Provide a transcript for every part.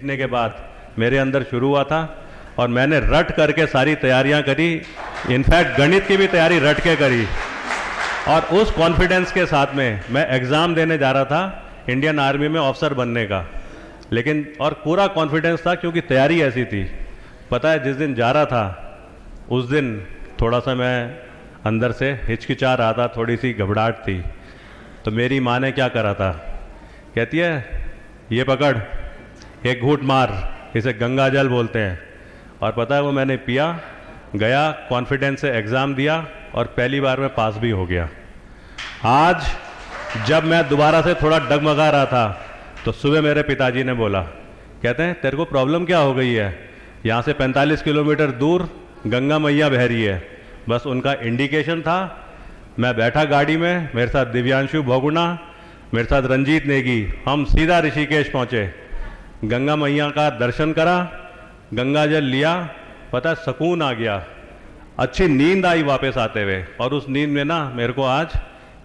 जीतने के बाद मेरे अंदर शुरू हुआ था और मैंने रट करके सारी तैयारियां करी। इनफैक्ट गणित की भी तैयारी रट के करी और उस कॉन्फिडेंस के साथ में मैं एग्ज़ाम देने जा रहा था इंडियन आर्मी में ऑफिसर बनने का। लेकिन और पूरा कॉन्फिडेंस था क्योंकि तैयारी ऐसी थी। पता है जिस दिन जा रहा था उस दिन थोड़ा सा मैं अंदर से हिचकिचा रहा था, थोड़ी सी घबराहट थी। तो मेरी माँ ने क्या करा था, कहती है ये पकड़, एक घूंट मार, इसे गंगा जल बोलते हैं। और पता है वो मैंने पिया, गया, कॉन्फिडेंस से एग्ज़ाम दिया और पहली बार में पास भी हो गया। आज जब मैं दोबारा से थोड़ा डगमगा रहा था तो सुबह मेरे पिताजी ने बोला, कहते हैं तेरे को प्रॉब्लम क्या हो गई है, यहाँ से 45 किलोमीटर दूर गंगा मैया बह रही है। बस उनका इंडिकेशन था। मैं बैठा गाड़ी में, मेरे साथ दिव्यांशु भोगुना, मेरे साथ रंजीत नेगी, हम सीधा ऋषिकेश पहुँचे, गंगा मैया का दर्शन करा, गंगा जल लिया। पता है सुकून आ गया, अच्छी नींद आई वापस आते हुए। और उस नींद में ना मेरे को आज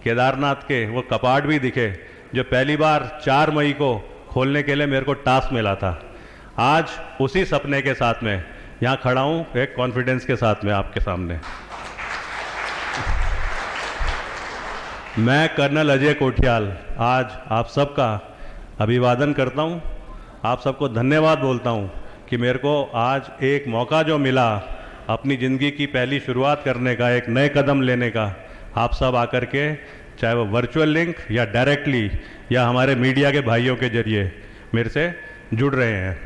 केदारनाथ के वो कपाट भी दिखे जो पहली बार 4 मई को खोलने के लिए मेरे को टास्क मिला था। आज उसी सपने के साथ में यहाँ खड़ा हूँ, एक कॉन्फिडेंस के साथ में आपके सामने। मैं कर्नल अजय कोठियाल आज आप सबका अभिवादन करता हूँ, आप सबको धन्यवाद बोलता हूँ कि मेरे को आज एक मौका जो मिला अपनी ज़िंदगी की पहली शुरुआत करने का, एक नए कदम लेने का। आप सब आकर के चाहे वो वर्चुअल लिंक या डायरेक्टली या हमारे मीडिया के भाइयों के जरिए मेरे से जुड़ रहे हैं।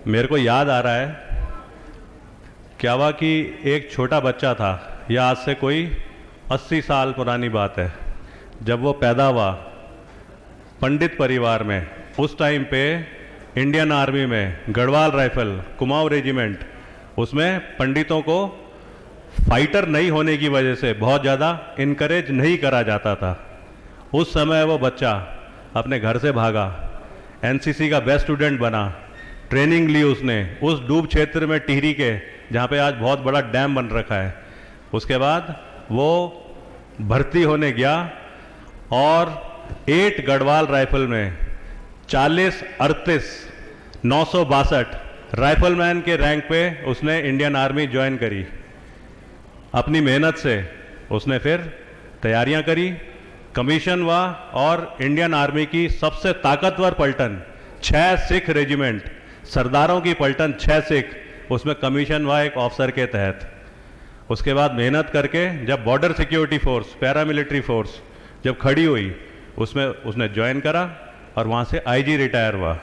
मेरे को याद आ रहा है क्या हुआ कि एक छोटा बच्चा था, यह आज से कोई 80 साल पुरानी बात है, जब वो पैदा हुआ पंडित परिवार में। उस टाइम पे इंडियन आर्मी में गढ़वाल राइफल कुमाऊं रेजिमेंट, उसमें पंडितों को फाइटर नहीं होने की वजह से बहुत ज़्यादा इनकरेज नहीं करा जाता था। उस समय वो बच्चा अपने घर से भागा, एनसीसी का बेस्ट स्टूडेंट बना, ट्रेनिंग ली उसने उस डूब क्षेत्र में टिहरी के, जहाँ पे आज बहुत बड़ा डैम बन रखा है। उसके बाद वो भर्ती होने गया और 8 गढ़वाल राइफल में 40-38-962 राइफलमैन के रैंक पे उसने इंडियन आर्मी ज्वाइन करी। अपनी मेहनत से उसने फिर तैयारियां करी, कमीशन हुआ और इंडियन आर्मी की सबसे ताकतवर पलटन 6 सिख रेजिमेंट, सरदारों की पलटन 6 सिख, उसमें कमीशन हुआ एक ऑफिसर के तहत। उसके बाद मेहनत करके जब border security force, paramilitary force जब खड़ी हुई, उसमें उसने ज्वाइन करा और वहाँ से आईजी रिटायर हुआ।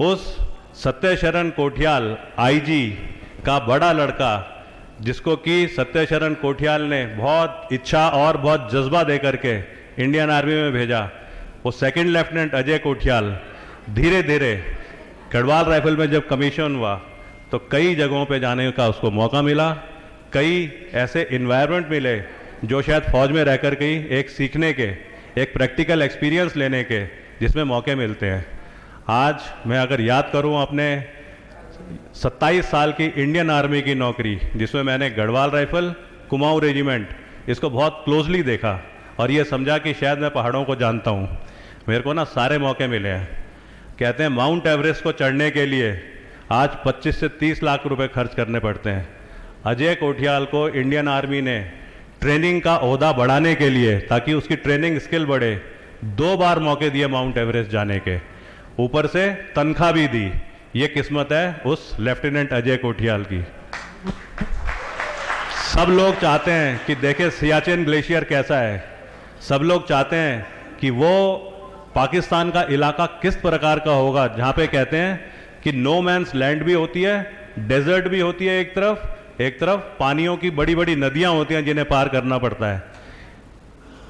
उस सत्यशरण कोठियाल आईजी का बड़ा लड़का, जिसको कि सत्यशरण कोठियाल ने बहुत इच्छा और बहुत जज्बा दे करके इंडियन आर्मी में भेजा, वो सेकंड लेफ्टिनेंट अजय कोठियाल धीरे धीरे गढ़वाल राइफल में जब कमीशन हुआ तो कई जगहों पे जाने का उसको मौका मिला। कई ऐसे इन्वायरमेंट मिले जो शायद फौज में रह कर के ही एक सीखने के, एक प्रैक्टिकल एक्सपीरियंस लेने के जिसमें मौके मिलते हैं। आज मैं अगर याद करूं अपने 27 साल की इंडियन आर्मी की नौकरी, जिसमें मैंने गढ़वाल राइफल कुमाऊं रेजिमेंट इसको बहुत क्लोजली देखा और ये समझा कि शायद मैं पहाड़ों को जानता हूं। मेरे को ना सारे मौके मिले हैं। कहते हैं माउंट एवरेस्ट को चढ़ने के लिए आज 25 से 30 लाख रुपए खर्च करने पड़ते हैं। अजय कोठियाल को इंडियन आर्मी ने ट्रेनिंग का ओहदा बढ़ाने के लिए, ताकि उसकी ट्रेनिंग स्किल बढ़े, 2 बार मौके दिए माउंट एवरेस्ट जाने के, ऊपर से तनख्वाह भी दी। ये किस्मत है उस लेफ्टिनेंट अजय कोठियाल की। सब लोग चाहते हैं कि देखें सियाचिन ग्लेशियर कैसा है, सब लोग चाहते हैं कि वो पाकिस्तान का इलाका किस प्रकार का होगा, जहाँ पे कहते हैं कि नो मैन्स लैंड भी होती है, डेजर्ट भी होती है एक तरफ पानियों की बड़ी बड़ी नदियाँ होती हैं जिन्हें पार करना पड़ता है।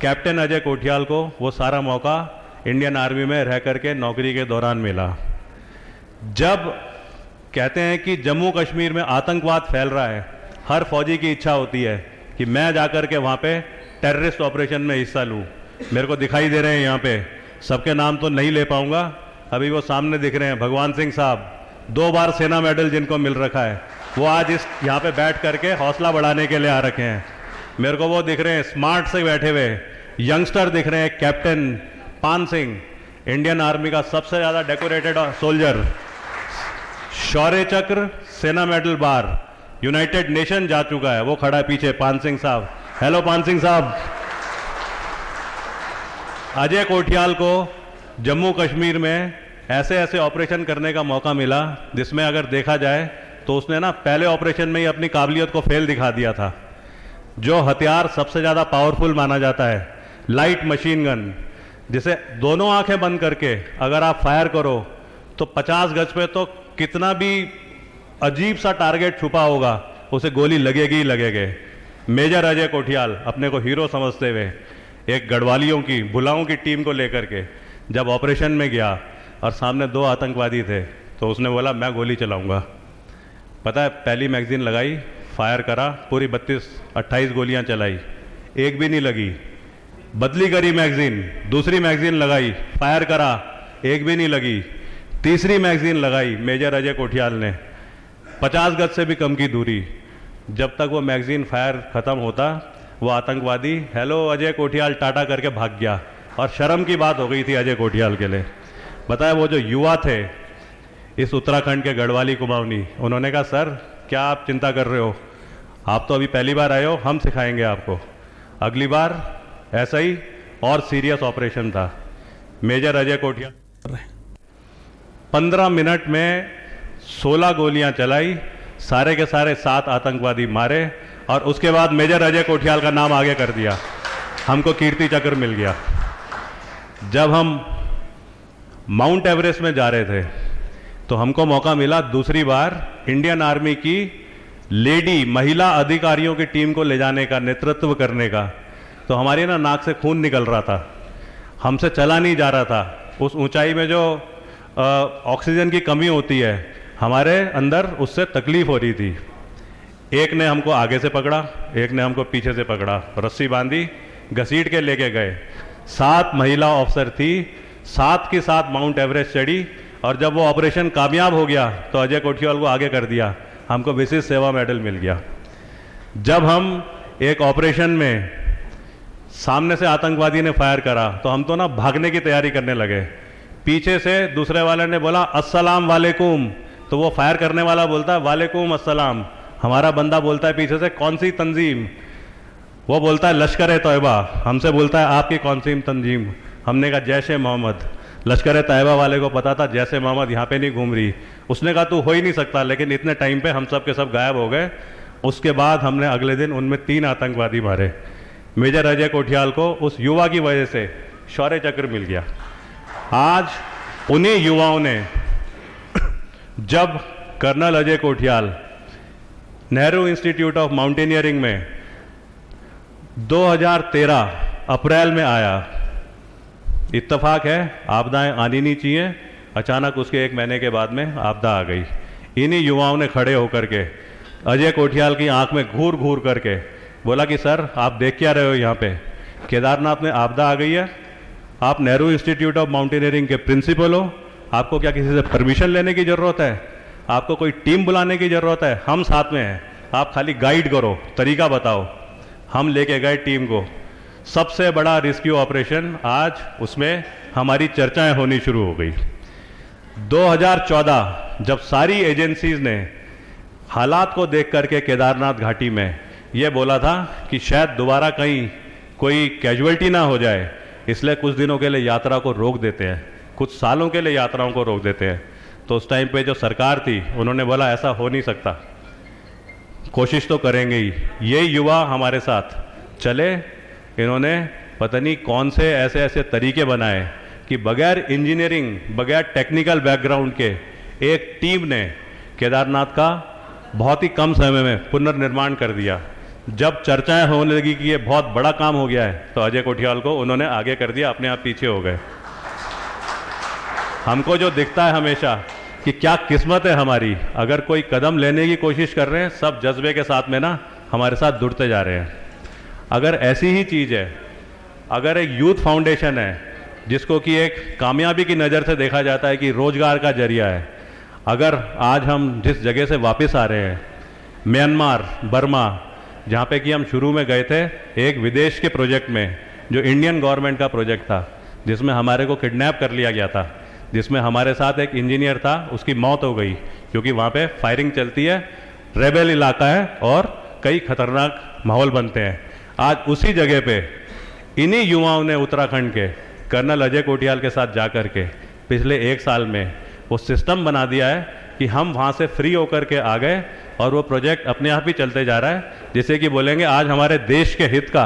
कैप्टन अजय कोठियाल को वो सारा मौका इंडियन आर्मी में रह करके नौकरी के दौरान मिला। जब कहते हैं कि जम्मू कश्मीर में आतंकवाद फैल रहा है, हर फौजी की इच्छा होती है कि मैं जाकर के वहाँ पे टेररिस्ट ऑपरेशन में हिस्सा लूँ। मेरे को दिखाई दे रहे हैं यहाँ पे, सबके नाम तो नहीं ले पाऊँगा, अभी वो सामने दिख रहे हैं, भगवान सिंह साहब 2 बार सेना मेडल जिनको मिल रखा है, वो आज इस यहाँ पे बैठ करके हौसला बढ़ाने के लिए आ रखे हैं। मेरे को वो दिख रहे हैं स्मार्ट से बैठे हुए यंगस्टर दिख रहे हैं, कैप्टन पान सिंह, इंडियन आर्मी का सबसे ज़्यादा डेकोरेटेड सोल्जर, शौर्य चक्र, सेना मेडल बार, यूनाइटेड नेशन जा चुका है, वो खड़ा है पीछे, पान सिंह साहब। हेलो पान सिंह साहब। अजय कोठियाल को जम्मू कश्मीर में ऐसे ऐसे ऑपरेशन करने का मौका मिला जिसमें अगर देखा जाए तो उसने ना पहले ऑपरेशन में ही अपनी काबिलियत को फेल दिखा दिया था। जो हथियार सबसे ज़्यादा पावरफुल माना जाता है, लाइट मशीन गन, जिसे दोनों आंखें बंद करके अगर आप फायर करो तो 50 गज पे तो कितना भी अजीब सा टारगेट छुपा होगा उसे गोली लगेगी ही लगेगी। मेजर अजय कोठियाल अपने को हीरो समझते हुए एक गढ़वालियों की बुलाओं की टीम को लेकर के जब ऑपरेशन में गया और सामने 2 आतंकवादी थे तो उसने बोला मैं गोली चलाऊंगा। पता है, पहली मैगजीन लगाई, फायर करा, पूरी 32-28 गोलियां चलाई, एक भी नहीं लगी। बदली करी मैगजीन, दूसरी मैगजीन लगाई, फायर करा, एक भी नहीं लगी। तीसरी मैगजीन लगाई मेजर अजय कोठियाल ने, 50 गज से भी कम की दूरी। जब तक वो मैगजीन फायर खत्म होता वो आतंकवादी हेलो अजय कोठियाल टाटा करके भाग गया। और शर्म की बात हो गई थी अजय कोठियाल के लिए। बताया वो जो युवा थे इस उत्तराखंड के गढ़वाली कुमाऊनी, उन्होंने कहा सर क्या आप चिंता कर रहे हो, आप तो अभी पहली बार आए हो, हम सिखाएंगे आपको। अगली बार ऐसा ही और सीरियस ऑपरेशन था। मेजर अजय कोठियाल 15 मिनट में 16 गोलियां चलाई, सारे के सारे 7 आतंकवादी मारे और उसके बाद मेजर अजय कोठियाल का नाम आगे कर दिया, हमको कीर्ति चक्र मिल गया। जब हम माउंट एवरेस्ट में जा रहे थे तो हमको मौका मिला दूसरी बार इंडियन आर्मी की लेडी महिला अधिकारियों की टीम को ले जाने का, नेतृत्व करने का। तो हमारी ना नाक से खून निकल रहा था, हमसे चला नहीं जा रहा था। उस ऊंचाई में जो ऑक्सीजन की कमी होती है हमारे अंदर, उससे तकलीफ हो रही थी। एक ने हमको आगे से पकड़ा, एक ने हमको पीछे से पकड़ा, रस्सी बांधी, घसीट के लेके गए। 7 महिला ऑफिसर थी, 7 की 7 माउंट एवरेस्ट चढ़ी। और जब वो ऑपरेशन कामयाब हो गया तो अजय कोठियाल को आगे कर दिया, हमको विशिष्ट सेवा मेडल मिल गया। जब हम एक ऑपरेशन में सामने से आतंकवादी ने फायर करा तो हम तो ना भागने की तैयारी करने लगे। पीछे से दूसरे वाले ने बोला अस्सलाम वालेकुम, तो वो फायर करने वाला बोलता है वालेकुम अस्सलाम। हमारा बंदा बोलता है पीछे से कौन सी तंजीम, वो बोलता है लश्कर तैयबा। हमसे बोलता है आपकी कौन सी तंजीम, हमने कहा जैश ए मोहम्मद। लश्कर तैयबा वाले को पता था जैश ए मोहम्मद यहाँ पे नहीं घूम रही, उसने कहा तू हो ही नहीं सकता, लेकिन इतने टाइम पे हम सब के सब गायब हो गए। उसके बाद हमने अगले दिन उनमें 3 आतंकवादी मारे। मेजर अजय कोठियाल को उस युवा की वजह से शौर्य चक्र मिल गया। आज उन्हीं युवाओं ने जब colonel Ajay Kothiyal Nehru institute of mountaineering में 2013 अप्रैल में आया, इत्तेफाक है आपदाएं आनी नहीं चाहिए, अचानक उसके 1 महीने के बाद में आपदा आ गई। इन्हीं युवाओं ने खड़े होकर के अजय कोठियाल की आंख में घूर घूर करके बोला कि सर आप देख क्या रहे हो, यहाँ पे केदारनाथ में आपदा आ गई है, आप नेहरू इंस्टीट्यूट ऑफ माउंटेनियरिंग के प्रिंसिपल हो, आपको क्या किसी से परमिशन लेने की ज़रूरत है, आपको कोई टीम बुलाने की ज़रूरत है, हम साथ में हैं, आप खाली गाइड करो, तरीका बताओ। हम लेके गए टीम को, सबसे बड़ा रेस्क्यू ऑपरेशन, आज उसमें हमारी चर्चाएं होनी शुरू हो गई। 2014 जब सारी एजेंसीज ने हालात को देख करके केदारनाथ घाटी में ये बोला था कि शायद दोबारा कहीं कोई कैजुअल्टी ना हो जाए, इसलिए कुछ दिनों के लिए यात्रा को रोक देते हैं, कुछ सालों के लिए यात्राओं को रोक देते हैं। तो उस टाइम पे जो सरकार थी उन्होंने बोला ऐसा हो नहीं सकता, कोशिश तो करेंगे ही। ये युवा हमारे साथ चले, इन्होंने पता नहीं कौन से ऐसे ऐसे तरीके बनाए कि बगैर इंजीनियरिंग, बगैर टेक्निकल बैकग्राउंड के एक टीम ने केदारनाथ का बहुत ही कम समय में पुनर्निर्माण कर दिया। जब चर्चाएं होने लगी कि ये बहुत बड़ा काम हो गया है तो अजय कोठियाल को उन्होंने आगे कर दिया, अपने आप पीछे हो गए। हमको जो दिखता है हमेशा कि क्या किस्मत है हमारी, अगर कोई कदम लेने की कोशिश कर रहे हैं सब जज्बे के साथ में ना हमारे साथ जुड़ते जा रहे हैं। अगर ऐसी ही चीज़ है, अगर एक यूथ फाउंडेशन है जिसको कि एक कामयाबी की नज़र से देखा जाता है कि रोजगार का जरिया है, अगर आज हम जिस जगह से वापस आ रहे हैं म्यांमार, बर्मा, जहाँ पे कि हम शुरू में गए थे एक विदेश के प्रोजेक्ट में, जो इंडियन गवर्नमेंट का प्रोजेक्ट था, जिसमें हमारे को किडनैप कर लिया गया था, जिसमें हमारे साथ एक इंजीनियर था, उसकी मौत हो गई क्योंकि वहाँ पे फायरिंग चलती है, रेबेल इलाका है और कई खतरनाक माहौल बनते हैं। आज उसी जगह पे इन्हीं युवाओं ने उत्तराखंड के कर्नल अजय कोटियाल के साथ जा कर के पिछले 1 साल में वो सिस्टम बना दिया है कि हम वहाँ से फ्री होकर के आ गए और वो प्रोजेक्ट अपने आप ही चलते जा रहा है। जैसे कि बोलेंगे आज हमारे देश के हित का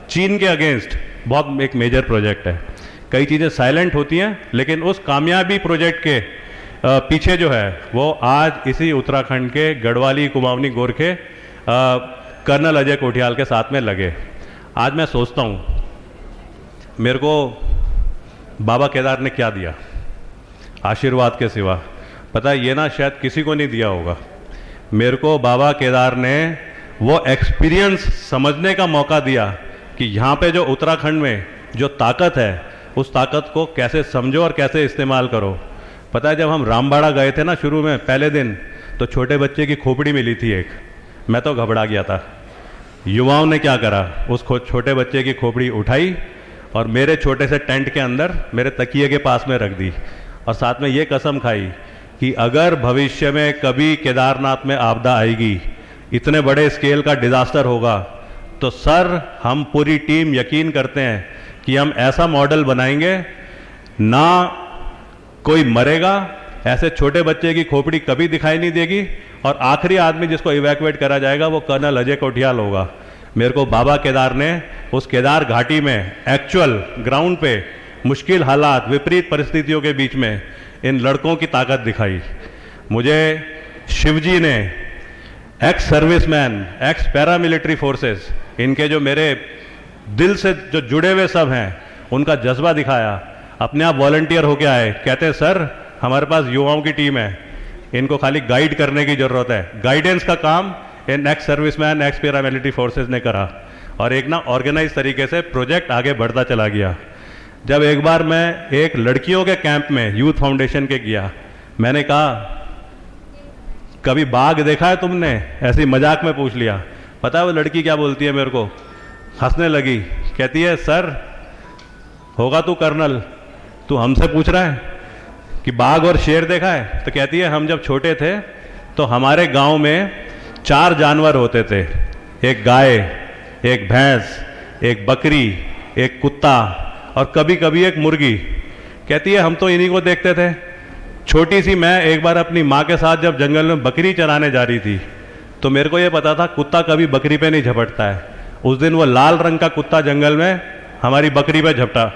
चीन के अगेंस्ट बहुत एक मेजर प्रोजेक्ट है। कई चीज़ें साइलेंट होती हैं, लेकिन उस कामयाबी प्रोजेक्ट के पीछे जो है वो आज इसी उत्तराखंड के गढ़वाली कुमाऊनी गोरखे कर्नल अजय कोटियाल के साथ में लगे। आज मैं सोचता हूँ मेरे को बाबा केदार ने क्या दिया आशीर्वाद के सिवा, पता है ये ना शायद किसी को नहीं दिया होगा। मेरे को बाबा केदार ने वो एक्सपीरियंस समझने का मौका दिया कि यहाँ पे जो उत्तराखंड में जो ताकत है उस ताकत को कैसे समझो और कैसे इस्तेमाल करो। पता है जब हम रामबाड़ा गए थे ना शुरू में पहले दिन, तो छोटे बच्चे की खोपड़ी मिली थी एक, मैं तो घबरा गया था। युवाओं ने क्या करा, उस छोटे बच्चे की खोपड़ी उठाई और मेरे छोटे से टेंट के अंदर मेरे तकिए के पास में रख दी और साथ में ये कसम खाई कि अगर भविष्य में कभी केदारनाथ में आपदा आएगी, इतने बड़े स्केल का डिजास्टर होगा, तो सर हम पूरी टीम यकीन करते हैं कि हम ऐसा मॉडल बनाएंगे ना कोई मरेगा, ऐसे छोटे बच्चे की खोपड़ी कभी दिखाई नहीं देगी और आखिरी आदमी जिसको इवैक्यूएट करा जाएगा वो कर्नल अजय कोटियाल होगा। मेरे को बाबा केदार ने उस केदार घाटी में एक्चुअल ग्राउंड पे मुश्किल हालात, विपरीत परिस्थितियों के बीच में इन लड़कों की ताकत दिखाई। मुझे शिवजी ने x servicemen, ex paramilitary forces, इनके जो मेरे दिल से जो जुड़े हुए सब हैं उनका जज्बा दिखाया। अपने आप वॉलंटियर होके आए, कहते हैं सर हमारे पास युवाओं की टीम है, इनको खाली गाइड करने की ज़रूरत है। गाइडेंस का काम इन ex servicemen, ex paramilitary forces ने करा और एक ना ऑर्गेनाइज तरीके से प्रोजेक्ट आगे बढ़ता चला गया। जब एक बार मैं एक लड़कियों के कैंप में यूथ फाउंडेशन के गया, मैंने कहा कभी बाघ देखा है तुमने, ऐसी मजाक में पूछ लिया। पता है वो लड़की क्या बोलती है, मेरे को हंसने लगी, कहती है सर होगा तू कर्नल, तू हमसे पूछ रहा है कि बाघ और शेर देखा है? तो कहती है हम जब छोटे थे तो हमारे गांव में 4 जानवर होते थे, एक गाय, एक भैंस, एक बकरी, एक कुत्ता और कभी कभी एक मुर्गी। कहती है हम तो इन्हीं को देखते थे। छोटी सी मैं एक बार अपनी माँ के साथ जब जंगल में बकरी चराने जा रही थी तो मेरे को ये पता था कुत्ता कभी बकरी पे नहीं झपटता है। उस दिन वो लाल रंग का कुत्ता जंगल में हमारी बकरी पे झपटा,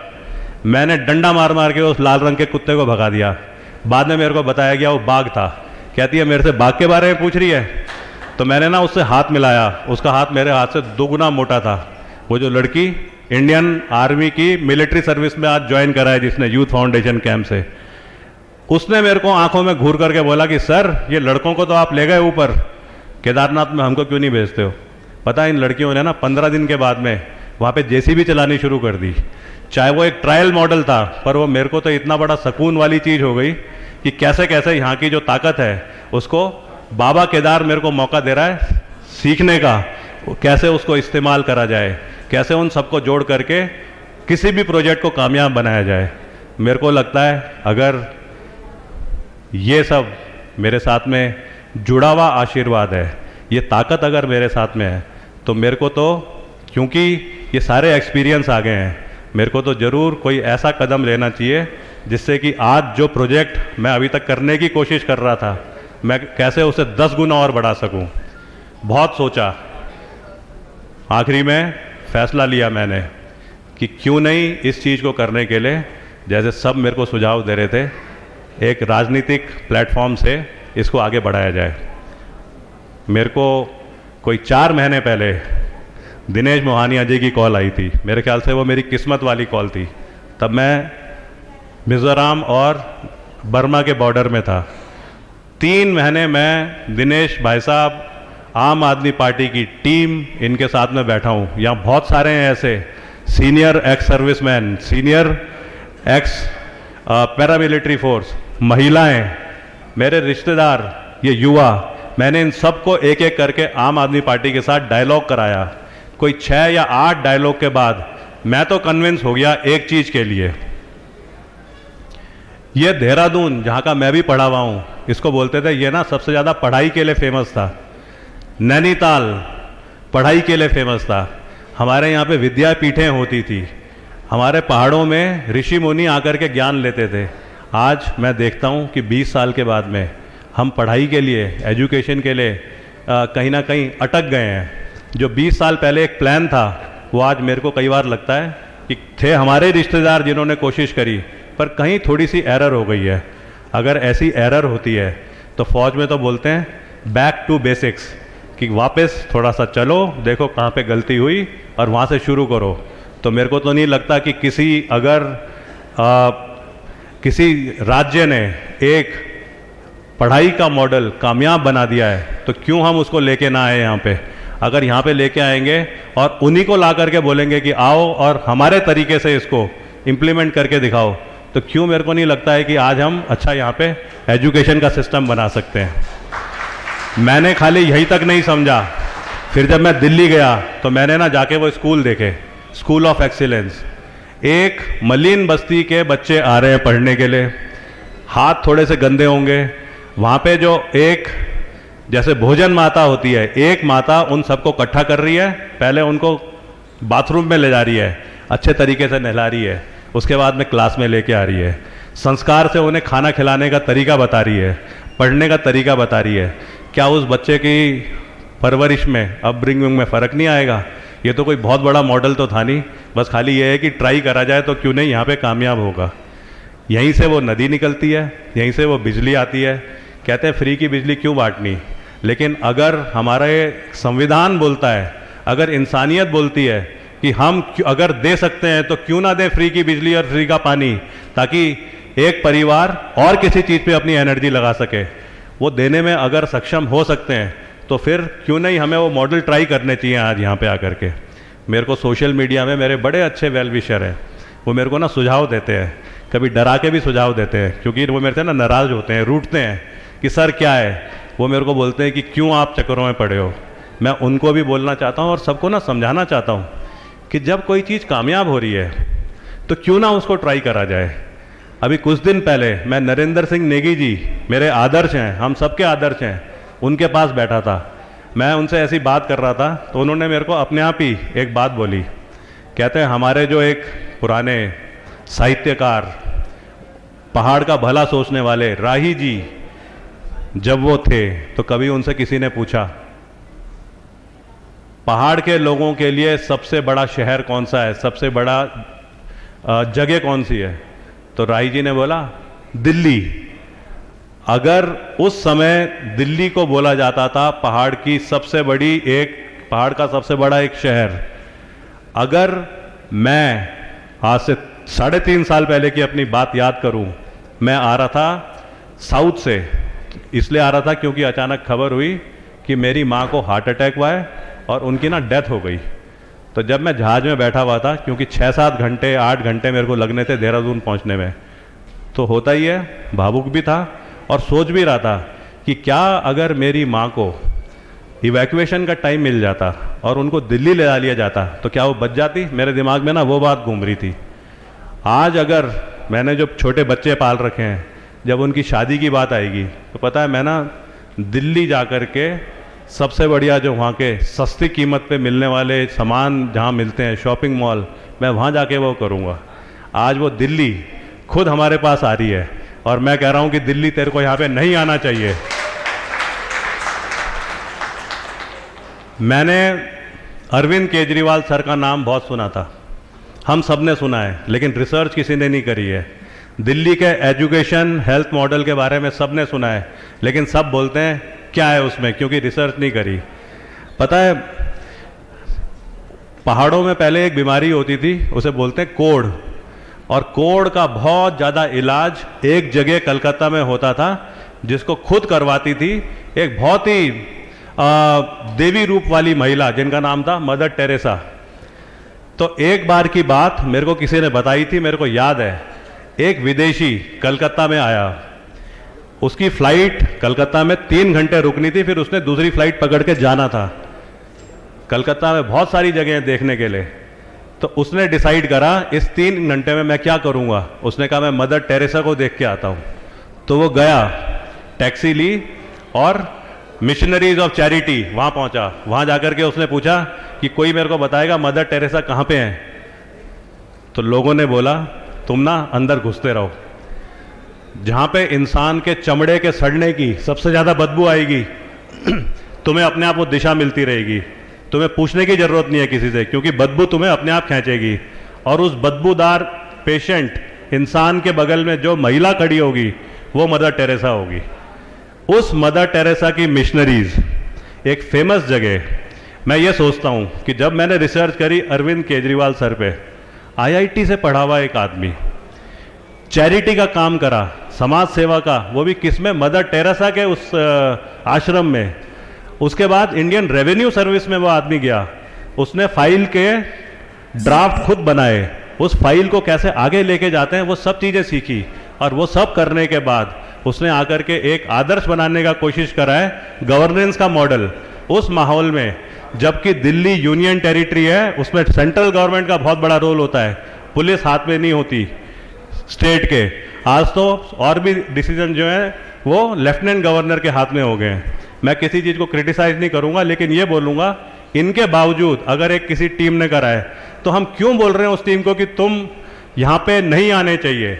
मैंने डंडा मार मार के उस लाल रंग के कुत्ते को भगा दिया। बाद में मेरे को बताया गया वो बाघ था। कहती है मेरे से बाघ के बारे में पूछ रही है? तो मैंने ना उससे हाथ मिलाया, उसका हाथ मेरे हाथ से 2 गुना मोटा था। वो जो लड़की इंडियन आर्मी की मिलिट्री सर्विस में आज ज्वाइन करा है जिसने यूथ फाउंडेशन कैंप से, उसने मेरे को आंखों में घूर करके बोला कि सर ये लड़कों को तो आप ले गए ऊपर, केदारनाथ में हमको क्यों नहीं भेजते हो? पता है इन लड़कियों ने ना 15 दिन के बाद में वहाँ पे जेसीबी चलानी शुरू कर दी। चाहे वो एक ट्रायल मॉडल था, पर वो मेरे को तो इतना बड़ा सुकून वाली चीज़ हो गई कि कैसे कैसे यहाँ की जो ताकत है उसको बाबा केदार मेरे को मौका दे रहा है सीखने का, कैसे उसको इस्तेमाल करा जाए, कैसे उन सबको जोड़ करके किसी भी प्रोजेक्ट को कामयाब बनाया जाए। मेरे को लगता है अगर ये सब मेरे साथ में जुड़ा हुआ आशीर्वाद है, ये ताकत अगर मेरे साथ में है, तो मेरे को तो क्योंकि ये सारे एक्सपीरियंस आ गए हैं, मेरे को तो ज़रूर कोई ऐसा कदम लेना चाहिए जिससे कि आज जो प्रोजेक्ट मैं अभी तक करने की कोशिश कर रहा था, मैं कैसे उसे 10 गुना और बढ़ा सकूं। बहुत सोचा, आखिरी में फैसला लिया मैंने कि क्यों नहीं इस चीज़ को करने के लिए, जैसे सब मेरे को सुझाव दे रहे थे, एक राजनीतिक प्लेटफॉर्म से इसको आगे बढ़ाया जाए। मेरे को कोई 4 महीने पहले दिनेश मोहानिया जी की कॉल आई थी, मेरे ख्याल से वो मेरी किस्मत वाली कॉल थी। तब मैं मिज़ोरम और बर्मा के बॉर्डर में था। 3 महीने मैं दिनेश भाई साहब, आम आदमी पार्टी की टीम, इनके साथ में बैठा हूँ। यहाँ बहुत सारे हैं ऐसे senior ex serviceman, senior x paramilitary force, महिलाएं, मेरे रिश्तेदार, ये युवा, मैंने इन सबको एक एक करके आम आदमी पार्टी के साथ डायलॉग कराया। कोई 6 या 8 डायलॉग के बाद मैं तो कन्विंस हो गया एक चीज के लिए, ये देहरादून जहां का मैं भी पढ़ा हुआ हूं, इसको बोलते थे ये ना सबसे ज्यादा पढ़ाई के लिए फेमस था। नैनीताल पढ़ाई के लिए फेमस था। हमारे यहाँ पे विद्यापीठें होती थी, हमारे पहाड़ों में ऋषि मुनि आकर के ज्ञान लेते थे। आज मैं देखता हूँ कि 20 साल के बाद में हम पढ़ाई के लिए, एजुकेशन के लिए कहीं ना कहीं अटक गए हैं। जो 20 साल पहले एक प्लान था, वो आज मेरे को कई बार लगता है कि थे हमारे रिश्तेदार जिन्होंने कोशिश करी, पर कहीं थोड़ी सी एरर हो गई है। अगर ऐसी एरर होती है तो फौज में तो बोलते हैं बैक टू बेसिक्स, कि वापस थोड़ा सा चलो, देखो कहाँ पे गलती हुई और वहाँ से शुरू करो। तो मेरे को तो नहीं लगता कि किसी राज्य ने एक पढ़ाई का मॉडल कामयाब बना दिया है, तो क्यों हम उसको लेके ना आए यहाँ पे। अगर यहाँ पे लेके आएंगे और उन्हीं को ला करके बोलेंगे कि आओ और हमारे तरीके से इसको इम्प्लीमेंट करके दिखाओ, तो क्यों मेरे को नहीं लगता है कि आज हम अच्छा यहाँ पे एजुकेशन का सिस्टम बना सकते हैं। मैंने खाली यही तक नहीं समझा, फिर जब मैं दिल्ली गया तो मैंने ना जाके वो स्कूल देखे, स्कूल ऑफ एक्सीलेंस। एक मलिन बस्ती के बच्चे आ रहे हैं पढ़ने के लिए, हाथ थोड़े से गंदे होंगे। वहाँ पे जो एक जैसे भोजन माता होती है, एक माता उन सबको इकट्ठा कर रही है, पहले उनको बाथरूम में ले जा रही है, अच्छे तरीके से नहला रही है, उसके बाद में क्लास में लेके आ रही है, संस्कार से उन्हें खाना खिलाने का तरीका बता रही है, पढ़ने का तरीका बता रही है। क्या उस बच्चे की परवरिश में, अपब्रिंगिंग में फ़र्क नहीं आएगा? ये तो कोई बहुत बड़ा मॉडल तो था नहीं, बस खाली ये है कि ट्राई करा जाए तो क्यों नहीं यहाँ पे कामयाब होगा। यहीं से वो नदी निकलती है, यहीं से वो बिजली आती है। कहते हैं फ्री की बिजली क्यों बांटनी, लेकिन अगर हमारा संविधान बोलता है, अगर इंसानियत बोलती है कि हम अगर दे सकते हैं तो क्यों ना दें फ्री की बिजली और फ्री का पानी, ताकि एक परिवार और किसी चीज़ पे अपनी एनर्जी लगा सके। वो देने में अगर सक्षम हो सकते हैं तो फिर क्यों नहीं हमें वो मॉडल ट्राई करने चाहिए आज यहाँ पे आकर के। मेरे को सोशल मीडिया में मेरे बड़े अच्छे वेल विशर हैं, वो मेरे को ना सुझाव देते हैं, कभी डरा के भी सुझाव देते हैं, क्योंकि वो मेरे से ना नाराज़ होते हैं, रूठते हैं कि सर क्या है। वो मेरे को बोलते हैं कि क्यों आप चक्करों में पड़े हो। मैं उनको भी बोलना चाहता हूँ और सबको ना समझाना चाहता हूँ कि जब कोई चीज़ कामयाब हो रही है तो क्यों ना उसको ट्राई करा जाए। अभी कुछ दिन पहले मैं नरेंद्र सिंह नेगी जी, मेरे आदर्श हैं, हम सबके आदर्श हैं, उनके पास बैठा था। मैं उनसे ऐसी बात कर रहा था तो उन्होंने मेरे को अपने आप ही एक बात बोली। कहते हैं हमारे जो एक पुराने साहित्यकार, पहाड़ का भला सोचने वाले राही जी, जब वो थे तो कभी उनसे किसी ने पूछा पहाड़ के लोगों के लिए सबसे बड़ा शहर कौन सा है, सबसे बड़ा जगह कौन सी है, तो राही जी ने बोला दिल्ली। अगर उस समय दिल्ली को बोला जाता था पहाड़ की सबसे बड़ी एक, पहाड़ का सबसे बड़ा एक शहर, अगर मैं आज से 3.5 साल पहले की अपनी बात याद करूं, मैं आ रहा था साउथ से, इसलिए आ रहा था क्योंकि अचानक खबर हुई कि मेरी माँ को हार्ट अटैक हुआ है और उनकी ना डेथ हो गई। तो जब मैं जहाज़ में बैठा हुआ था, क्योंकि 6-7 घंटे 8 घंटे मेरे को लगने थे देहरादून पहुँचने में, तो होता ही है, भावुक भी था और सोच भी रहा था कि क्या अगर मेरी माँ को इवैक्यूएशन का टाइम मिल जाता और उनको दिल्ली ले जा लिया जाता तो क्या वो बच जाती। मेरे दिमाग में ना वो बात घूम रही थी। आज अगर मैंने जो छोटे बच्चे पाल रखे हैं, जब उनकी शादी की बात आएगी तो पता है मैं ना दिल्ली जा कर के सबसे बढ़िया जो वहाँ के सस्ती कीमत पे मिलने वाले सामान जहाँ मिलते हैं, शॉपिंग मॉल, मैं वहाँ जाके वो करूँगा। आज वो दिल्ली खुद हमारे पास आ रही है और मैं कह रहा हूँ कि दिल्ली तेरे को यहाँ पे नहीं आना चाहिए। मैंने अरविंद केजरीवाल सर का नाम बहुत सुना था, हम सब ने सुना है, लेकिन रिसर्च किसी ने नहीं करी है। दिल्ली के एजुकेशन हेल्थ मॉडल के बारे में सब ने सुना है, लेकिन सब बोलते हैं क्या है उसमें, क्योंकि रिसर्च नहीं करी। पता है पहाड़ों में पहले एक बीमारी होती थी, उसे बोलते हैं कोढ़, और कोढ़ का बहुत ज़्यादा इलाज एक जगह कलकत्ता में होता था, जिसको खुद करवाती थी एक बहुत ही देवी रूप वाली महिला जिनका नाम था मदर टेरेसा। तो एक बार की बात मेरे को किसी ने बताई थी, मेरे को याद है, एक विदेशी कलकत्ता में आया, उसकी फ्लाइट कलकत्ता में 3 घंटे रुकनी थी, फिर उसने दूसरी फ्लाइट पकड़ के जाना था। कलकत्ता में बहुत सारी जगह हैं देखने के लिए। तो उसने डिसाइड करा इस 3 घंटे में मैं क्या करूंगा। उसने कहा मैं मदर टेरेसा को देख के आता हूं। तो वो गया, टैक्सी ली और मिशनरीज ऑफ चैरिटी वहां पहुंचा। वहां जाकर के उसने पूछा कि कोई मेरे को बताएगा मदर टेरेसा कहां पे हैं। तो लोगों ने बोला तुम ना अंदर घुसते रहो, जहां पे इंसान के चमड़े के सड़ने की सबसे ज्यादा बदबू आएगी तुम्हें अपने आप वो दिशा मिलती रहेगी। तुम्हें पूछने की जरूरत नहीं है किसी से, क्योंकि बदबू तुम्हें अपने आप खींचेगी। और उस बदबूदार पेशेंट इंसान के बगल में जो महिला खड़ी होगी वो मदर टेरेसा होगी। उस मदर टेरेसा की मिशनरीज एक फेमस जगह। मैं ये सोचता हूं कि जब मैंने रिसर्च करी अरविंद केजरीवाल सर पे, आईआईटी से पढ़ा हुआ एक आदमी, चैरिटी का काम करा, समाज सेवा का, वो भी किसमें, मदर टेरेसा के उस आश्रम में। उसके बाद इंडियन रेवेन्यू सर्विस में वो आदमी गया, उसने फाइल के ड्राफ्ट खुद बनाए, उस फाइल को कैसे आगे लेके जाते हैं वो सब चीज़ें सीखी। और वो सब करने के बाद उसने आकर के एक आदर्श बनाने का कोशिश करा है, गवर्नेंस का मॉडल। उस माहौल में, जबकि दिल्ली यूनियन टेरिटरी है, उसमें सेंट्रल गवर्नमेंट का बहुत बड़ा रोल होता है, पुलिस हाथ में नहीं होती स्टेट के। आज तो और भी डिसीजन जो है वो लेफ्टिनेंट गवर्नर के हाथ में हो गए हैं। मैं किसी चीज़ को क्रिटिसाइज नहीं करूंगा, लेकिन ये बोलूंगा इनके बावजूद अगर एक किसी टीम ने करा है तो हम क्यों बोल रहे हैं उस टीम को कि तुम यहां पे नहीं आने चाहिए।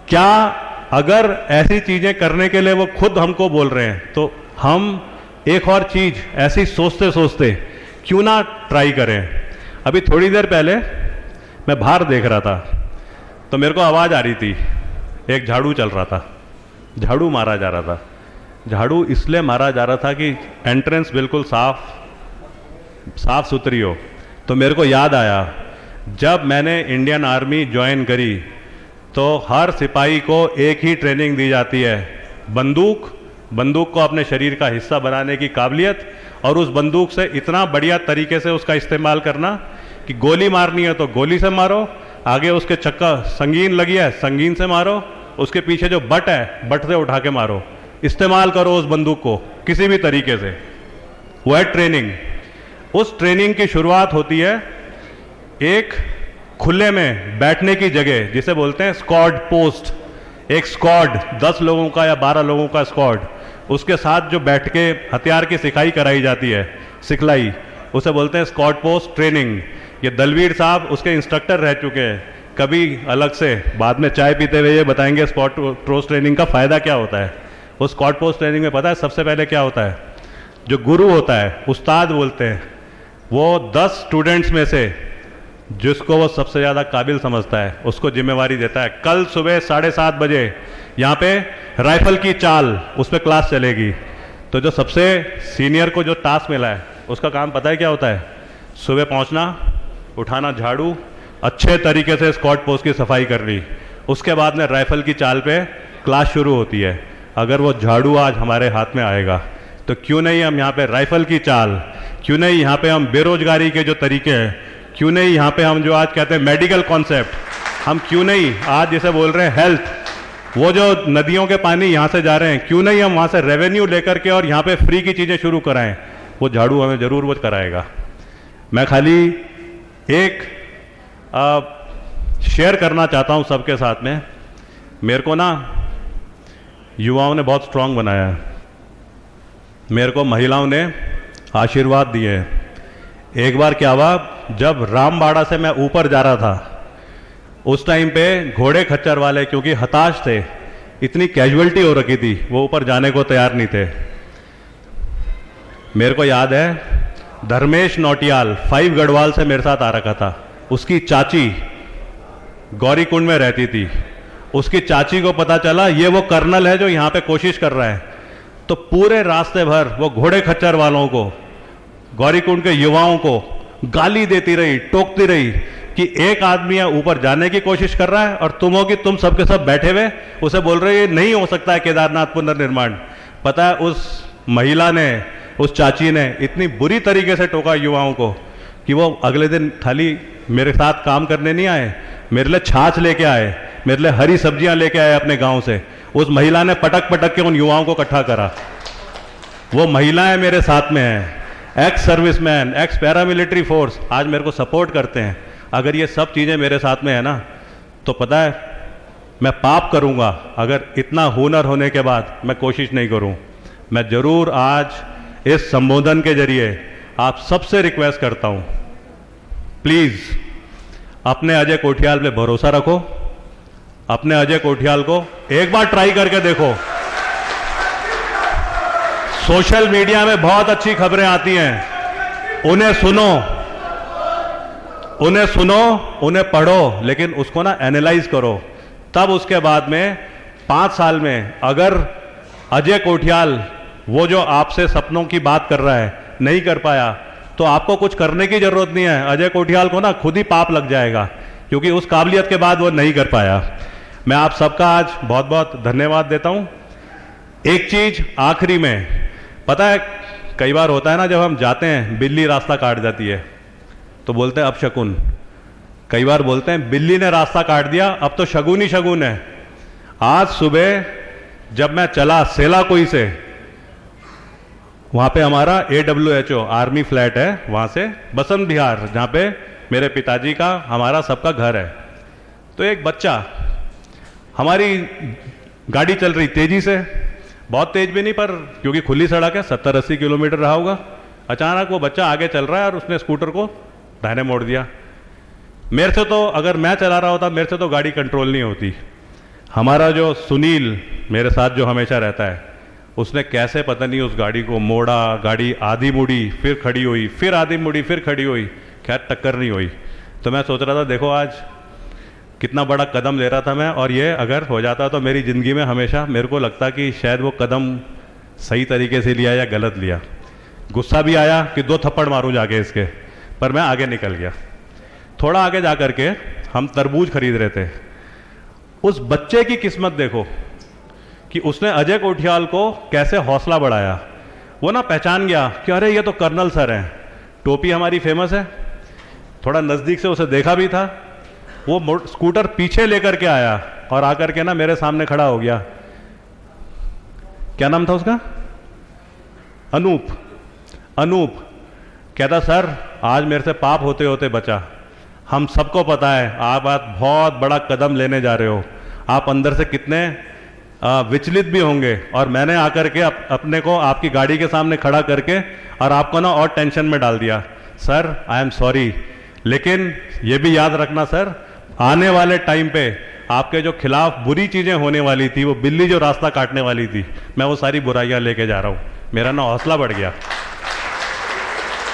क्या अगर ऐसी चीजें करने के लिए वो खुद हमको बोल रहे हैं तो हम एक और चीज ऐसी सोचते सोचते क्यों ना ट्राई करें। अभी थोड़ी देर पहले मैं बाहर देख रहा था तो मेरे को आवाज आ रही थी, एक झाड़ू चल रहा था, झाड़ू मारा जा रहा था। झाड़ू इसलिए मारा जा रहा था कि एंट्रेंस बिल्कुल साफ सुथरी हो। तो मेरे को याद आया, जब मैंने इंडियन आर्मी ज्वाइन करी तो हर सिपाही को एक ही ट्रेनिंग दी जाती है, बंदूक को अपने शरीर का हिस्सा बनाने की काबिलियत, और उस बंदूक से इतना बढ़िया तरीके से उसका इस्तेमाल करना कि गोली मारनी है तो गोली से मारो, आगे उसके चक्का संगीन लगी है संगीन से मारो, उसके पीछे जो बट है बट से उठा के मारो, इस्तेमाल करो उस बंदूक को किसी भी तरीके से। वो है ट्रेनिंग। उस ट्रेनिंग की शुरुआत होती है एक खुले में बैठने की जगह जिसे बोलते हैं स्क्वाड पोस्ट। एक स्क्वाड 10 लोगों का या 12 लोगों का स्क्वाड, उसके साथ जो बैठ के हथियार की सिखाई कराई जाती है, सिखलाई, उसे बोलते हैं स्क्वाड पोस्ट ट्रेनिंग। ये दलवीर साहब उसके इंस्ट्रक्टर रह चुके हैं, कभी अलग से बाद में चाय पीते हुए ये बताएंगे स्क्वाड पोस्ट ट्रेनिंग का फायदा क्या होता है। उस स्क्वाड पोस्ट ट्रेनिंग में पता है सबसे पहले क्या होता है, जो गुरु होता है, उस्ताद बोलते हैं, वो 10 स्टूडेंट्स में से जिसको वो सबसे ज़्यादा काबिल समझता है उसको जिम्मेवारी देता है, कल सुबह 7:30 बजे यहाँ पे राइफल की चाल उस पर क्लास चलेगी। तो जो सबसे सीनियर को जो टास्क मिला है उसका काम पता है क्या होता है, सुबह पहुँचना, उठाना झाड़ू, अच्छे तरीके से स्क्वाड पोस्ट की सफाई कर ली, उसके बाद में राइफल की चाल पे क्लास शुरू होती है। अगर वो झाड़ू आज हमारे हाथ में आएगा तो क्यों नहीं हम यहाँ पे राइफल की चाल, क्यों नहीं यहाँ पे हम बेरोजगारी के जो तरीके हैं, क्यों नहीं यहाँ पे हम जो आज कहते हैं मेडिकल कॉन्सेप्ट, हम क्यों नहीं आज जैसे बोल रहे हैं हेल्थ, वो जो नदियों के पानी यहाँ से जा रहे हैं, क्यों नहीं हम वहाँ से रेवेन्यू लेकर के और यहाँ पे फ्री की चीज़ें शुरू कराएं। वो झाड़ू हमें ज़रूर वो कराएगा। मैं खाली एक शेयर करना चाहता हूँ सबके साथ में। मेरे को ना युवाओं ने बहुत स्ट्रांग बनाया है, मेरे को महिलाओं ने आशीर्वाद दिए हैं। एक बार क्या हुआ, जब रामबाड़ा से मैं ऊपर जा रहा था उस टाइम पे घोड़े खच्चर वाले क्योंकि हताश थे, इतनी कैजुअलिटी हो रखी थी, वो ऊपर जाने को तैयार नहीं थे। मेरे को याद है धर्मेश नौटियाल 5 गढ़वाल से मेरे साथ आ रखा था, उसकी चाची गौरीकुंड में रहती थी, उसकी चाची को पता चला ये वो कर्नल है जो यहाँ पे कोशिश कर रहा है, तो पूरे रास्ते भर वो घोड़े खच्चर वालों को, गौरीकुंड के युवाओं को गाली देती रही, टोकती रही कि एक आदमी है ऊपर जाने की कोशिश कर रहा है और तुम हो कि तुम सबके सब बैठे हुए उसे बोल रहे ये नहीं हो सकता है केदारनाथ पुनर्निर्माण। पता है उस महिला ने, उस चाची ने इतनी बुरी तरीके से टोका युवाओं को कि वो अगले दिन खाली मेरे साथ काम करने नहीं आए, मेरे लिए छाछ लेके आए, मेरे लिए हरी सब्जियां लेके आए अपने गांव से, उस महिला ने पटक पटक के उन युवाओं को इकट्ठा करा। वो महिलाएं मेरे साथ में हैं, x servicemen, ex paramilitary force, आज मेरे को सपोर्ट करते हैं। अगर ये सब चीज़ें मेरे साथ में है ना, तो पता है मैं पाप करूंगा अगर इतना हुनर होने के बाद मैं कोशिश नहीं करूं। मैं जरूर आज इस संबोधन के जरिए आप सबसे रिक्वेस्ट करता हूं, प्लीज अपने अजय कोठियाल पे भरोसा रखो। अपने अजय कोठियाल को एक बार ट्राई करके देखो। सोशल मीडिया में बहुत अच्छी खबरें आती हैं, उन्हें सुनो, उन्हें पढ़ो, लेकिन उसको ना एनालाइज करो। तब उसके बाद में 5 साल में अगर अजय कोठियाल वो जो आपसे सपनों की बात कर रहा है नहीं कर पाया, तो आपको कुछ करने की जरूरत नहीं है। अजय कोठियाल को ना खुद ही पाप लग जाएगा, क्योंकि उस काबिलियत के बाद वो नहीं कर पाया। मैं आप सबका आज बहुत बहुत धन्यवाद देता हूं। एक चीज आखिरी में, पता है कई बार होता है ना, जब हम जाते हैं बिल्ली रास्ता काट जाती है तो बोलते हैं अब शकुन। कई बार बोलते हैं बिल्ली ने रास्ता काट दिया, अब तो शगुन ही शगुन है। आज सुबह जब मैं चला सेलाकुई से, वहां पे हमारा AWHO आर्मी फ्लैट है, वहां से बसंत विहार, जहां पे मेरे पिताजी का हमारा सबका घर है, तो एक बच्चा, हमारी गाड़ी चल रही तेजी से, बहुत तेज भी नहीं, पर क्योंकि खुली सड़क है 70-80 किलोमीटर रहा होगा। अचानक वो बच्चा आगे चल रहा है और उसने स्कूटर को दाहिने मोड़ दिया। मेरे से तो, अगर मैं चला रहा होता, मेरे से तो गाड़ी कंट्रोल नहीं होती। हमारा जो सुनील मेरे साथ जो हमेशा रहता है, उसने कैसे पता नहीं उस गाड़ी को मोड़ा, गाड़ी आधी मुड़ी, फिर खड़ी हुई, फिर आधी मुड़ी, फिर खड़ी हुई, खैर टक्कर नहीं हुई। तो मैं सोच रहा था देखो आज कितना बड़ा कदम ले रहा था मैं, और ये अगर हो जाता तो मेरी ज़िंदगी में हमेशा मेरे को लगता कि शायद वो कदम सही तरीके से लिया या गलत लिया। गुस्सा भी आया कि 2 थप्पड़ मारूं जाके इसके, पर मैं आगे निकल गया। थोड़ा आगे जा कर के हम तरबूज खरीद रहे थे। उस बच्चे की किस्मत देखो कि उसने अजय कोठियाल को कैसे हौसला बढ़ाया। वो ना पहचान गया कि अरे ये तो कर्नल सर हैं, टोपी हमारी फेमस है। थोड़ा नज़दीक से उसे देखा भी था। वो स्कूटर पीछे लेकर के आया और आकर के ना मेरे सामने खड़ा हो गया। क्या नाम था उसका? अनूप। अनूप कहता सर आज मेरे से पाप होते होते बचा। हम सबको पता है आप आज बहुत बड़ा कदम लेने जा रहे हो, आप अंदर से कितने विचलित भी होंगे, और मैंने आकर के अपने को आपकी गाड़ी के सामने खड़ा करके और आपको ना और टेंशन में डाल दिया। सर आई एम सॉरी, लेकिन ये भी याद रखना सर, आने वाले टाइम पे आपके जो खिलाफ बुरी चीजें होने वाली थी, वो बिल्ली जो रास्ता काटने वाली थी, मैं वो सारी बुराइयां लेके जा रहा हूं। मेरा ना हौसला बढ़ गया।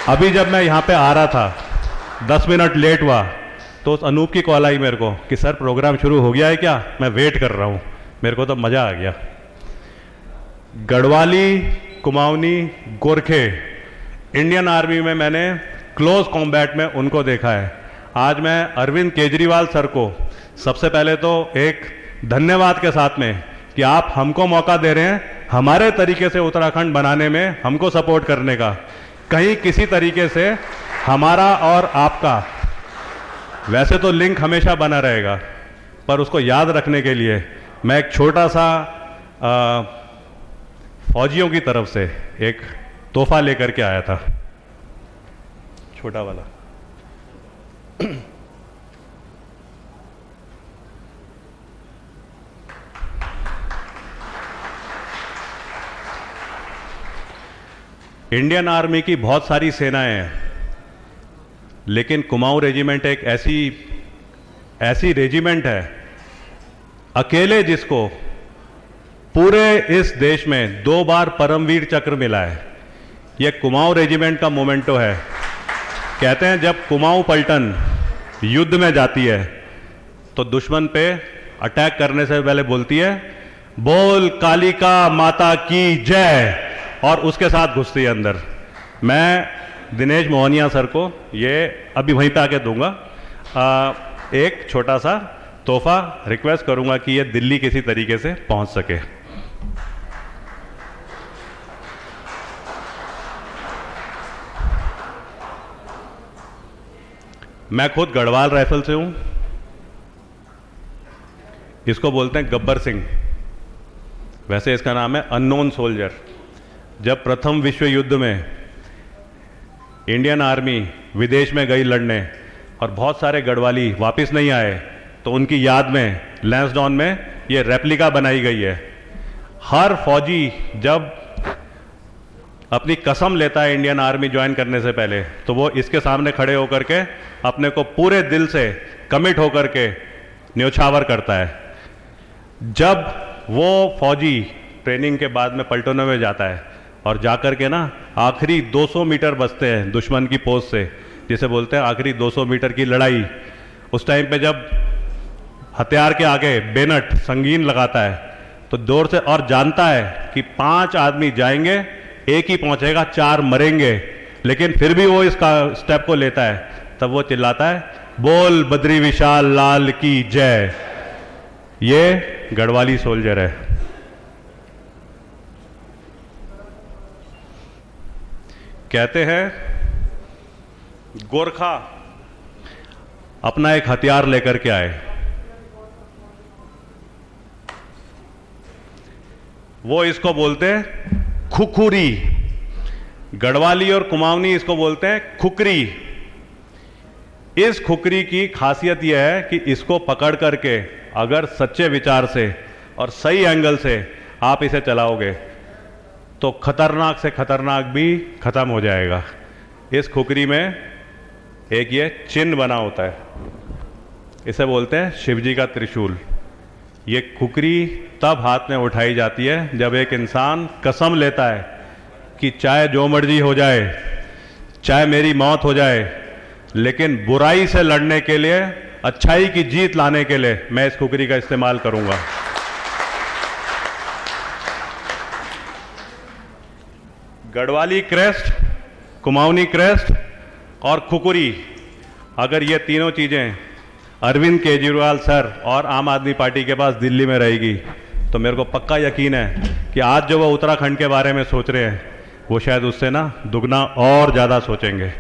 अभी जब मैं यहाँ पे आ रहा था, 10 मिनट लेट हुआ, तो उस अनूप की कॉल आई मेरे को कि सर प्रोग्राम शुरू हो गया है क्या? मैं वेट कर रहा हूँ। मेरे को तो मज़ा आ गया। गढ़वाली, कुमाऊनी, गोरखे, इंडियन आर्मी में मैंने क्लोज कॉम्बैट में उनको देखा है। आज मैं अरविंद केजरीवाल सर को सबसे पहले तो एक धन्यवाद के साथ में कि आप हमको मौका दे रहे हैं हमारे तरीके से उत्तराखंड बनाने में, हमको सपोर्ट करने का। कहीं किसी तरीके से हमारा और आपका वैसे तो लिंक हमेशा बना रहेगा, पर उसको याद रखने के लिए मैं एक छोटा सा फौजियों की तरफ से एक तोहफा लेकर के आया था, छोटा वाला। इंडियन आर्मी की बहुत सारी सेनाएं हैं, लेकिन कुमाऊं रेजिमेंट एक ऐसी रेजिमेंट है अकेले जिसको पूरे इस देश में 2 बार परमवीर चक्र मिला है। यह कुमाऊं रेजिमेंट का मोमेंटो है। कहते हैं जब कुमाऊं पलटन युद्ध में जाती है तो दुश्मन पे अटैक करने से पहले बोलती है बोल कालिका माता की जय, और उसके साथ घुसती है अंदर। मैं दिनेश मोहनिया सर को ये अभी वहीं पे आके दूंगा, एक छोटा सा तोहफा रिक्वेस्ट करूंगा कि ये दिल्ली किसी तरीके से पहुंच सके। मैं खुद गढ़वाल राइफल से हूं। इसको बोलते हैं गब्बर सिंह। वैसे इसका नाम है अननोन सोल्जर। जब प्रथम विश्व युद्ध में इंडियन आर्मी विदेश में गई लड़ने और बहुत सारे गढ़वाली वापस नहीं आए, तो उनकी याद में लैंसडाउन में ये रेप्लिका बनाई गई है। हर फौजी जब अपनी कसम लेता है इंडियन आर्मी ज्वाइन करने से पहले, तो वो इसके सामने खड़े होकर के अपने को पूरे दिल से कमिट होकर के न्योछावर करता है। जब वो फौजी ट्रेनिंग के बाद में पलटनों में जाता है और जाकर के ना आखिरी 200 मीटर बचते हैं दुश्मन की पोस्ट से, जिसे बोलते हैं आखिरी 200 मीटर की लड़ाई, उस टाइम पे जब हथियार के आगे बेनट संगीन लगाता है तो जोर से, और जानता है कि 5 आदमी जाएंगे, एक ही पहुंचेगा, 4 मरेंगे, लेकिन फिर भी वो इसका स्टेप को लेता है। तब वो चिल्लाता है, बोल बद्री विशाल लाल की जय। ये गढ़वाली सोल्जर है। कहते हैं गोरखा अपना एक हथियार लेकर के आए, वो इसको बोलते हैं खुखुरी। गढ़वाली और कुमाऊनी इसको बोलते हैं खुकरी। इस खुकरी की खासियत यह है कि इसको पकड़ करके अगर सच्चे विचार से और सही एंगल से आप इसे चलाओगे तो खतरनाक से खतरनाक भी खत्म हो जाएगा। इस खुकरी में एक ये चिन्ह बना होता है, इसे बोलते हैं शिवजी का त्रिशूल। ये खुकरी तब हाथ में उठाई जाती है जब एक इंसान कसम लेता है कि चाहे जो मर्जी हो जाए, चाहे मेरी मौत हो जाए, लेकिन बुराई से लड़ने के लिए, अच्छाई की जीत लाने के लिए मैं इस खुकरी का इस्तेमाल करूंगा। गढ़वाली क्रेस्ट, कुमाऊनी क्रेस्ट और खुकुरी, अगर ये तीनों चीजें अरविंद केजरीवाल सर और आम आदमी पार्टी के पास दिल्ली में रहेगी, तो मेरे को पक्का यकीन है कि आज जो वो उत्तराखंड के बारे में सोच रहे हैं, वो शायद उससे ना दुगना और ज़्यादा सोचेंगे।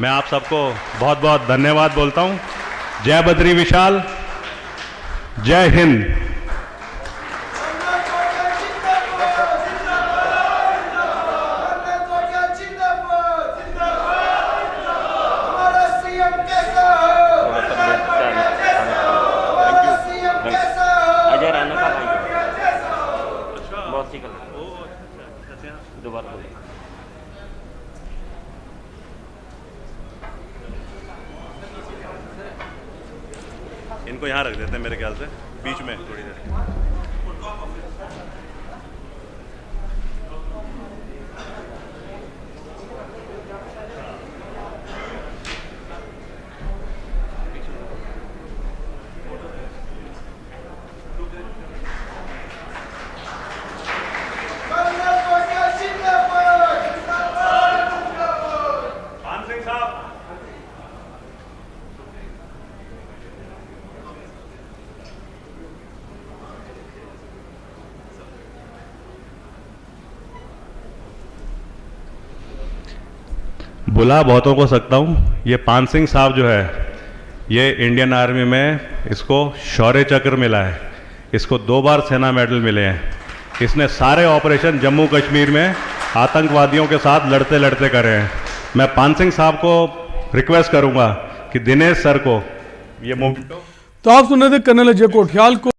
मैं आप सबको बहुत बहुत धन्यवाद बोलता हूँ। जय बद्री विशाल, जय हिंद। इनको यहाँ रख देते हैं मेरे ख्याल से बीच में थोड़ी देर। बुला बहुतों को सकता हूँ। ये पान सिंह साहब जो है, ये इंडियन आर्मी में इसको शौर्य चक्र मिला है, इसको 2 बार सेना मेडल मिले हैं। इसने सारे ऑपरेशन जम्मू कश्मीर में आतंकवादियों के साथ लड़ते लड़ते करे हैं। मैं पान सिंह साहब को रिक्वेस्ट करूंगा कि दिनेश सर को ये मोमेंटो। तो आप सुन रहे थे कर्नल अजय कोठियाल को।